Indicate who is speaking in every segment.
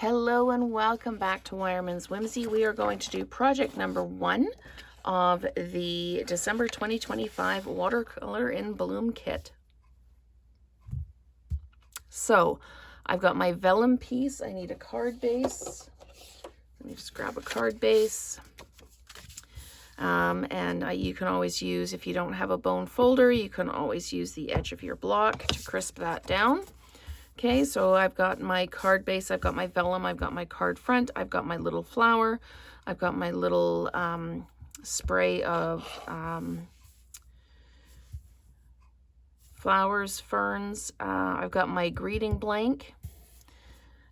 Speaker 1: Hello and welcome back to Wireman's Whimsy. We are going to do project number 1 of the December 2025 Watercolor in Bloom kit. So I've got my vellum piece. I need a card base. Let me just grab a card base. You can always use, if you don't have a bone folder, you can always use the edge of your block to crisp that down. Okay, so I've got my card base, I've got my vellum, I've got my card front, I've got my little flower, I've got my little spray of flowers, ferns, I've got my greeting blank.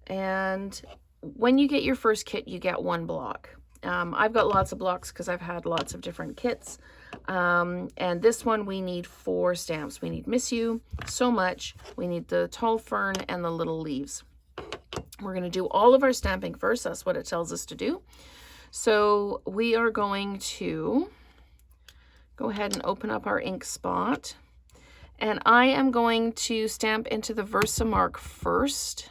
Speaker 1: And when you get your first kit, you get 1 block. I've got lots of blocks because I've had lots of different kits. And this one we need 4 stamps. We need Miss You, So Much, we need the tall fern, and the little leaves. We're going to do all of our stamping first. That's what it tells us to do. So we are going to go ahead and open up our ink spot. And I am going to stamp into the Versamark first.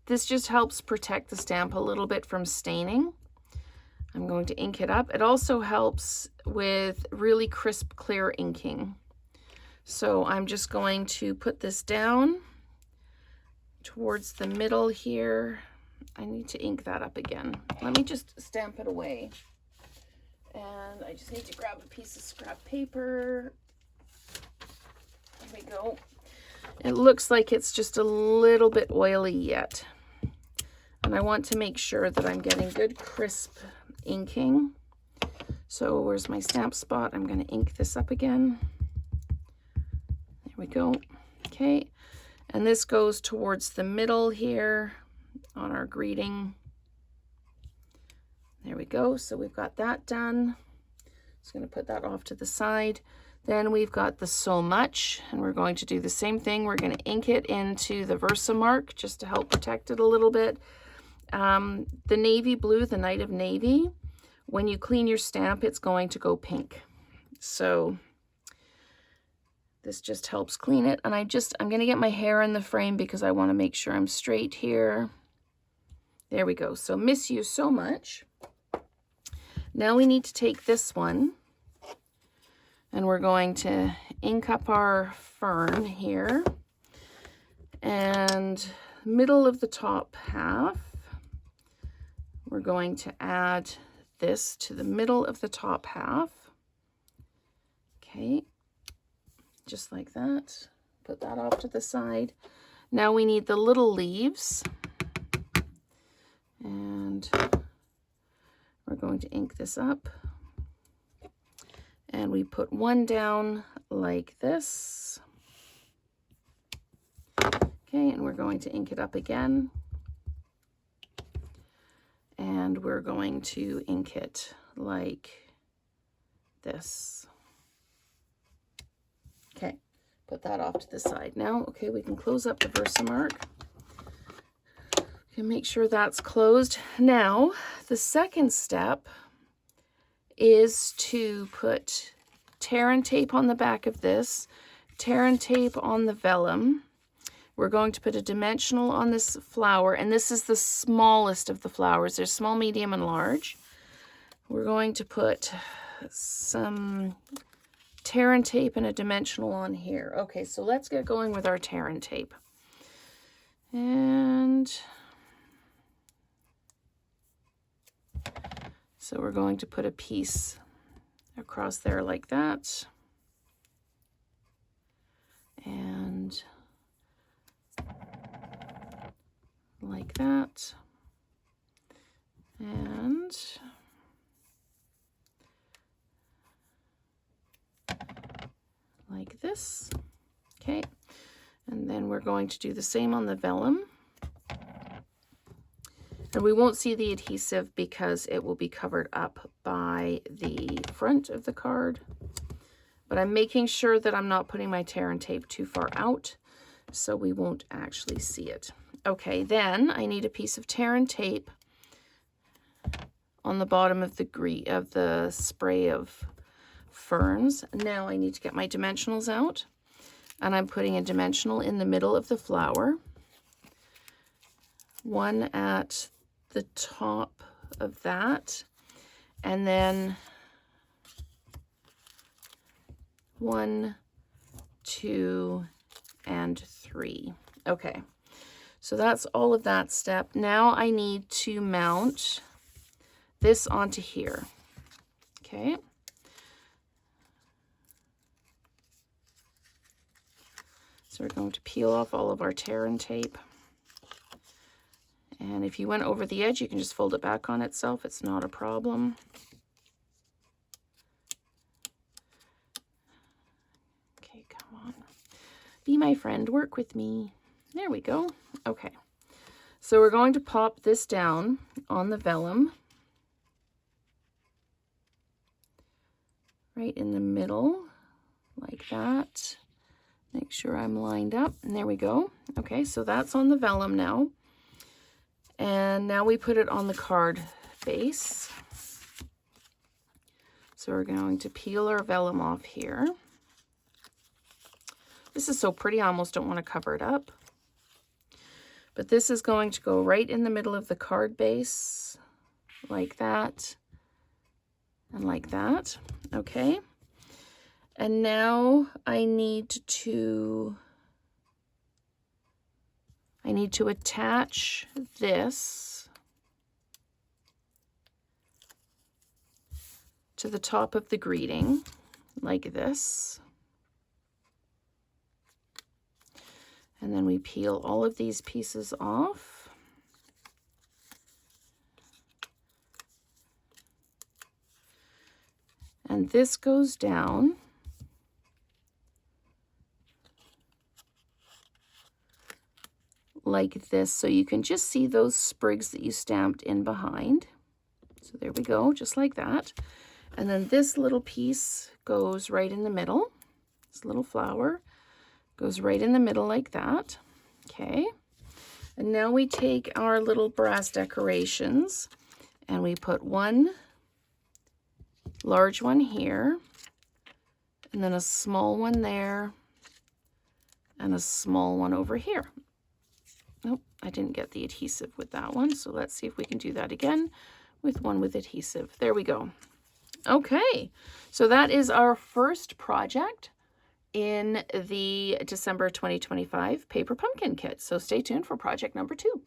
Speaker 1: This just helps protect the stamp a little bit from staining. I'm going to ink it up. It also helps with really crisp, clear inking. So I'm just going to put this down towards the middle here. I need to ink that up again. Let me just stamp it away. And I just need to grab a piece of scrap paper. There we go. It looks like it's just a little bit oily yet. And I want to make sure that I'm getting good crisp inking. So where's my stamp spot? I'm going to ink this up again. There we go. Okay. And this goes towards the middle here on our greeting. There we go. So we've got that done. Just going to put that off to the side. Then we've got the So Much, and we're going to do the same thing. We're going to ink it into the Versamark just to help protect it a little bit. The navy blue, the Night of Navy, when you clean your stamp, it's going to go pink. So this just helps clean it. And I'm going to get my hair in the frame because I want to make sure I'm straight here. There we go. So Miss You So Much. Now we need to take this one and we're going to ink up our fern here. And middle of the top half, we're going to add this to the middle of the top half. Okay, just like that. Put that off to the side. Now we need the little leaves. And we're going to ink this up. And we put one down like this. Okay, and we're going to ink it up again. And we're going to ink it like this. Okay, put that off to the side now. Okay, we can close up the Versamark. Okay, make sure that's closed. Now, the second step is to put tear and tape on the back of this, tear and tape on the vellum. We're going to put a dimensional on this flower, and this is the smallest of the flowers. There's small, medium, and large. We're going to put some tear and tape and a dimensional on here. Okay, so let's get going with our tear and tape. And so we're going to put a piece across there like that. And like that, and like this. Okay, and then we're going to do the same on the vellum. And we won't see the adhesive because it will be covered up by the front of the card. But I'm making sure that I'm not putting my tear and tape too far out, so we won't actually see it. Okay, then I need a piece of tear and tape on the bottom of the spray of ferns. Now I need to get my dimensionals out, and I'm putting a dimensional in the middle of the flower. one at the top of that, and then 1, 2, and 3. Okay, so that's all of that step. Now I need to mount this onto here. Okay. So we're going to peel off all of our tear and tape. And if you went over the edge, you can just fold it back on itself. It's not a problem. Okay, come on. Be my friend, work with me. There we go. Okay. So we're going to pop this down on the vellum. Right in the middle, like that. Make sure I'm lined up, and there we go. Okay, so that's on the vellum now. And now we put it on the card base. So we're going to peel our vellum off here. This is so pretty, I almost don't want to cover it up. But this is going to go right in the middle of the card base, like that, and like that. Okay. And now I need to attach this to the top of the greeting, like this. And then we peel all of these pieces off. And this goes down like this, so you can just see those sprigs that you stamped in behind. So there we go, just like that. And then this little piece goes right in the middle. This little flower goes right in the middle like that. Okay. And now we take our little brass decorations and we put one large one here, and then a small one there, and a small one over here. Nope, I didn't get the adhesive with that one, so let's see if we can do that again with one with adhesive. There we go. Okay, so that is our first project in the December 2025 paper pumpkin kit. So stay tuned for project number 2.